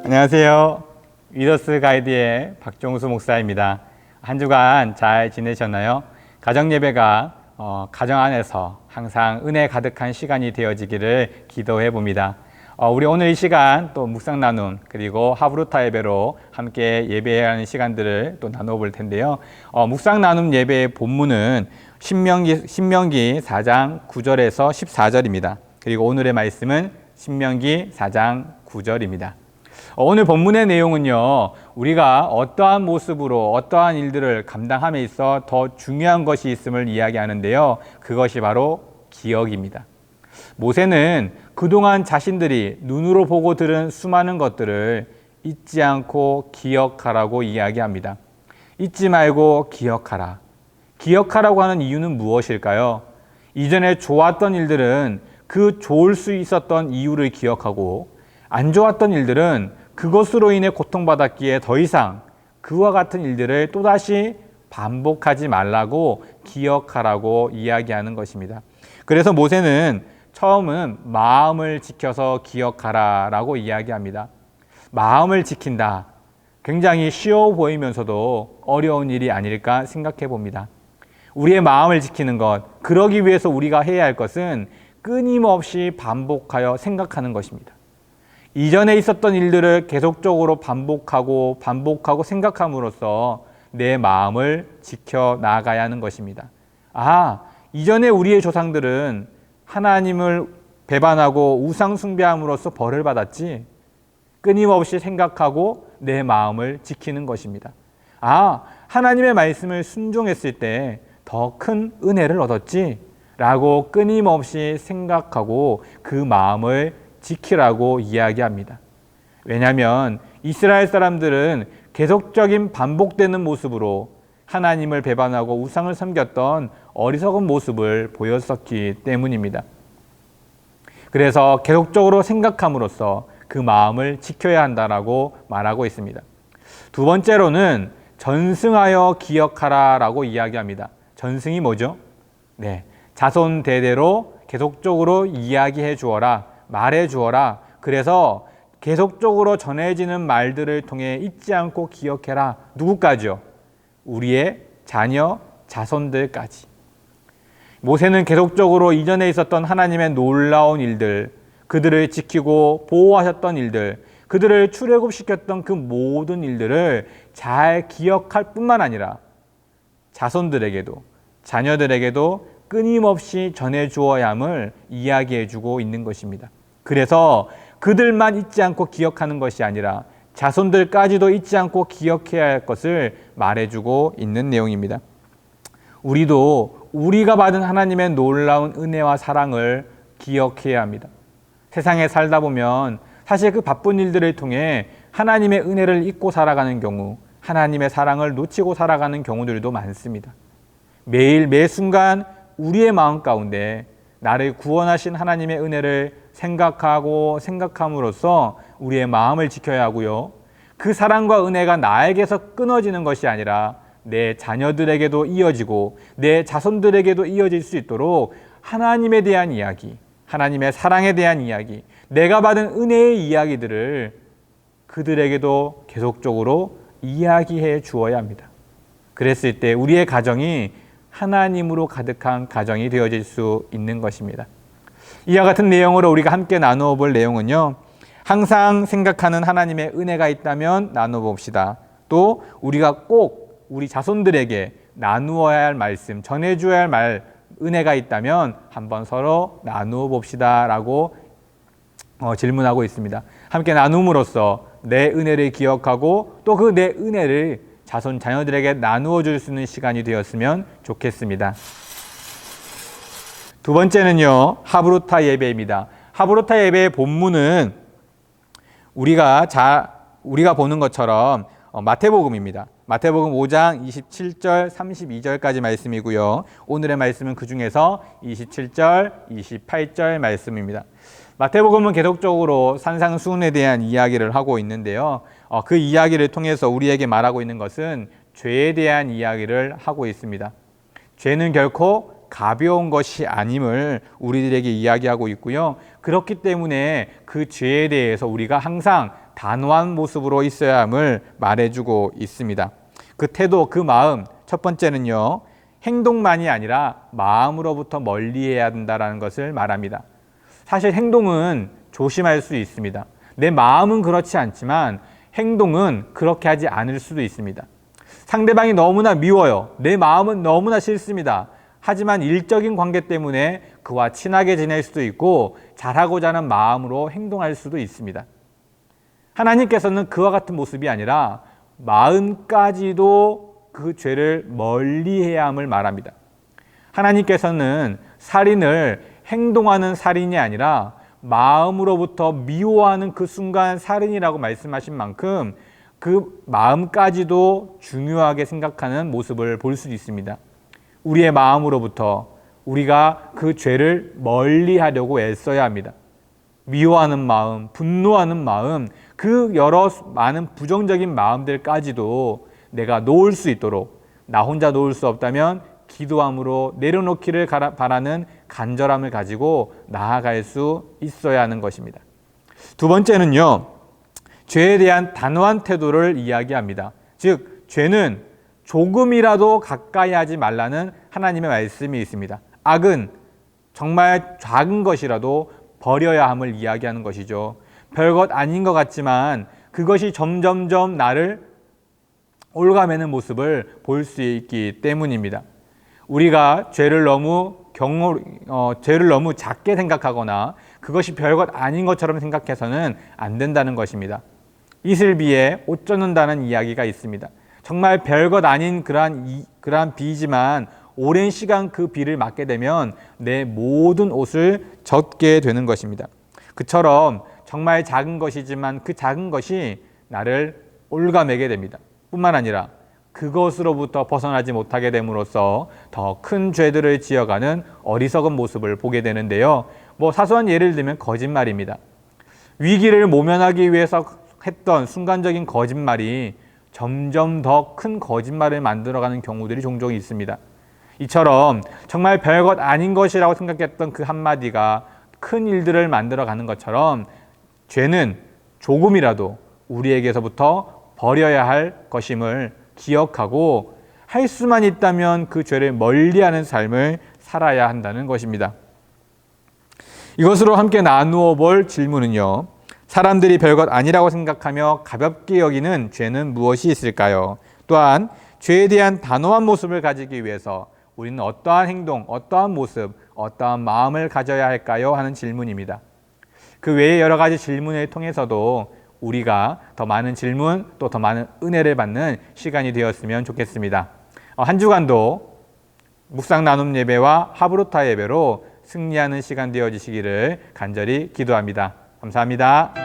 안녕하세요. 위더스 가이드의 박종수 목사입니다. 한 주간 잘 지내셨나요? 가정예배가 가정 안에서 항상 은혜 가득한 시간이 되어지기를 기도해 봅니다. 우리 오늘 이 시간 또 묵상 나눔 그리고 하브루타 예배로 함께 예배해야 하는 시간들을 또 나눠볼 텐데요. 묵상 나눔 예배의 본문은 신명기 4장 9절에서 14절입니다. 그리고 오늘의 말씀은 신명기 4장 9절입니다. 오늘 본문의 내용은요, 우리가 어떠한 모습으로 어떠한 일들을 감당함에 있어 더 중요한 것이 있음을 이야기하는데요. 그것이 바로 기억입니다. 모세는 그동안 자신들이 눈으로 보고 들은 수많은 것들을 잊지 않고 기억하라고 이야기합니다. 잊지 말고 기억하라. 기억하라고 하는 이유는 무엇일까요? 이전에 좋았던 일들은 그 좋을 수 있었던 이유를 기억하고 안 좋았던 일들은 그것으로 인해 고통받았기에 더 이상 그와 같은 일들을 또다시 반복하지 말라고 기억하라고 이야기하는 것입니다. 그래서 모세는 처음은 마음을 지켜서 기억하라 라고 이야기합니다. 마음을 지킨다. 굉장히 쉬워 보이면서도 어려운 일이 아닐까 생각해 봅니다. 우리의 마음을 지키는 것, 그러기 위해서 우리가 해야 할 것은 끊임없이 반복하여 생각하는 것입니다. 이전에 있었던 일들을 계속적으로 반복하고 생각함으로써 내 마음을 지켜나가야 하는 것입니다. 이전에 우리의 조상들은 하나님을 배반하고 우상 숭배함으로써 벌을 받았지. 끊임없이 생각하고 내 마음을 지키는 것입니다. 하나님의 말씀을 순종했을 때 더 큰 은혜를 얻었지. 라고 끊임없이 생각하고 그 마음을 지키라고 이야기합니다. 왜냐하면 이스라엘 사람들은 계속적인 반복되는 모습으로 하나님을 배반하고 우상을 섬겼던 어리석은 모습을 보였었기 때문입니다. 그래서 계속적으로 생각함으로써 그 마음을 지켜야 한다라고 말하고 있습니다. 두 번째로는 전승하여 기억하라 라고 이야기합니다. 전승이 뭐죠? 자손 대대로 계속적으로 이야기해 주어라. 말해 주어라. 그래서 계속적으로 전해지는 말들을 통해 잊지 않고 기억해라. 누구까지요? 우리의 자녀, 자손들까지. 모세는 계속적으로 이전에 있었던 하나님의 놀라운 일들, 그들을 지키고 보호하셨던 일들, 그들을 출애굽시켰던 그 모든 일들을 잘 기억할 뿐만 아니라 자손들에게도, 자녀들에게도 끊임없이 전해주어야 함을 이야기해주고 있는 것입니다. 그래서 그들만 잊지 않고 기억하는 것이 아니라 자손들까지도 잊지 않고 기억해야 할 것을 말해주고 있는 내용입니다. 우리도 우리가 받은 하나님의 놀라운 은혜와 사랑을 기억해야 합니다. 세상에 살다 보면 사실 그 바쁜 일들을 통해 하나님의 은혜를 잊고 살아가는 경우, 하나님의 사랑을 놓치고 살아가는 경우들도 많습니다. 매일 매 순간 우리의 마음 가운데 나를 구원하신 하나님의 은혜를 생각함으로써 우리의 마음을 지켜야 하고요. 그 사랑과 은혜가 나에게서 끊어지는 것이 아니라 내 자녀들에게도 이어지고 내 자손들에게도 이어질 수 있도록 하나님에 대한 이야기, 하나님의 사랑에 대한 이야기, 내가 받은 은혜의 이야기들을 그들에게도 계속적으로 이야기해 주어야 합니다. 그랬을 때 우리의 가정이 하나님으로 가득한 가정이 되어질 수 있는 것입니다. 이와 같은 내용으로 우리가 함께 나누어 볼 내용은요, 항상 생각하는 하나님의 은혜가 있다면 나누어 봅시다. 또 우리가 꼭 우리 자손들에게 나누어야 할 말씀, 전해줘야 할 말, 은혜가 있다면 한번 서로 나누어 봅시다 라고 질문하고 있습니다. 함께 나눔으로써 내 은혜를 기억하고 또 그 내 은혜를 자손 자녀들에게 나누어 줄 수 있는 시간이 되었으면 좋겠습니다. 두 번째는요, 하브루타 예배입니다. 하브루타 예배의 본문은 우리가 보는 것처럼 마태복음입니다. 마태복음 5장 27절 32절까지 말씀이고요. 오늘의 말씀은 그 중에서 27절 28절 말씀입니다. 마태복음은 계속적으로 산상수훈에 대한 이야기를 하고 있는데요. 그 이야기를 통해서 우리에게 말하고 있는 것은 죄에 대한 이야기를 하고 있습니다. 죄는 결코 가벼운 것이 아님을 우리들에게 이야기하고 있고요. 그렇기 때문에 그 죄에 대해서 우리가 항상 단호한 모습으로 있어야 함을 말해주고 있습니다. 그 태도, 그 마음, 첫 번째는요, 행동만이 아니라 마음으로부터 멀리해야 된다는 것을 말합니다. 사실 행동은 조심할 수 있습니다. 내 마음은 그렇지 않지만 행동은 그렇게 하지 않을 수도 있습니다. 상대방이 너무나 미워요. 내 마음은 너무나 싫습니다. 하지만 일적인 관계 때문에 그와 친하게 지낼 수도 있고 잘하고자 하는 마음으로 행동할 수도 있습니다. 하나님께서는 그와 같은 모습이 아니라 마음까지도 그 죄를 멀리해야 함을 말합니다. 하나님께서는 살인을 행동하는 살인이 아니라 마음으로부터 미워하는 그 순간 살인이라고 말씀하신 만큼 그 마음까지도 중요하게 생각하는 모습을 볼 수 있습니다. 우리의 마음으로부터 우리가 그 죄를 멀리하려고 애써야 합니다. 미워하는 마음, 분노하는 마음, 그 여러 많은 부정적인 마음들까지도 내가 놓을 수 있도록, 나 혼자 놓을 수 없다면 기도함으로 내려놓기를 바라는 간절함을 가지고 나아갈 수 있어야 하는 것입니다. 두 번째는요, 죄에 대한 단호한 태도를 이야기합니다. 즉, 죄는 조금이라도 가까이 하지 말라는 하나님의 말씀이 있습니다. 악은 정말 작은 것이라도 버려야 함을 이야기하는 것이죠. 별것 아닌 것 같지만 그것이 점점점 나를 올가매는 모습을 볼 수 있기 때문입니다. 우리가 죄를 너무 작게 생각하거나 그것이 별것 아닌 것처럼 생각해서는 안 된다는 것입니다. 이슬비에 옷 젖는다는 이야기가 있습니다. 정말 별것 아닌 그러한 비지만 오랜 시간 그 비를 맞게 되면 내 모든 옷을 젖게 되는 것입니다. 그처럼 정말 작은 것이지만 그 작은 것이 나를 올가매게 됩니다. 뿐만 아니라 그것으로부터 벗어나지 못하게 됨으로써 더 큰 죄들을 지어가는 어리석은 모습을 보게 되는데요. 사소한 예를 들면 거짓말입니다. 위기를 모면하기 위해서 했던 순간적인 거짓말이 점점 더 큰 거짓말을 만들어가는 경우들이 종종 있습니다. 이처럼 정말 별것 아닌 것이라고 생각했던 그 한마디가 큰 일들을 만들어가는 것처럼 죄는 조금이라도 우리에게서부터 버려야 할 것임을 기억하고 할 수만 있다면 그 죄를 멀리하는 삶을 살아야 한다는 것입니다. 이것으로 함께 나누어 볼 질문은요. 사람들이 별것 아니라고 생각하며 가볍게 여기는 죄는 무엇이 있을까요? 또한 죄에 대한 단호한 모습을 가지기 위해서 우리는 어떠한 행동, 어떠한 모습, 어떠한 마음을 가져야 할까요? 하는 질문입니다. 그 외에 여러 가지 질문을 통해서도 우리가 더 많은 질문 또 더 많은 은혜를 받는 시간이 되었으면 좋겠습니다. 한 주간도 묵상 나눔 예배와 하브루타 예배로 승리하는 시간 되어지시기를 간절히 기도합니다. 감사합니다.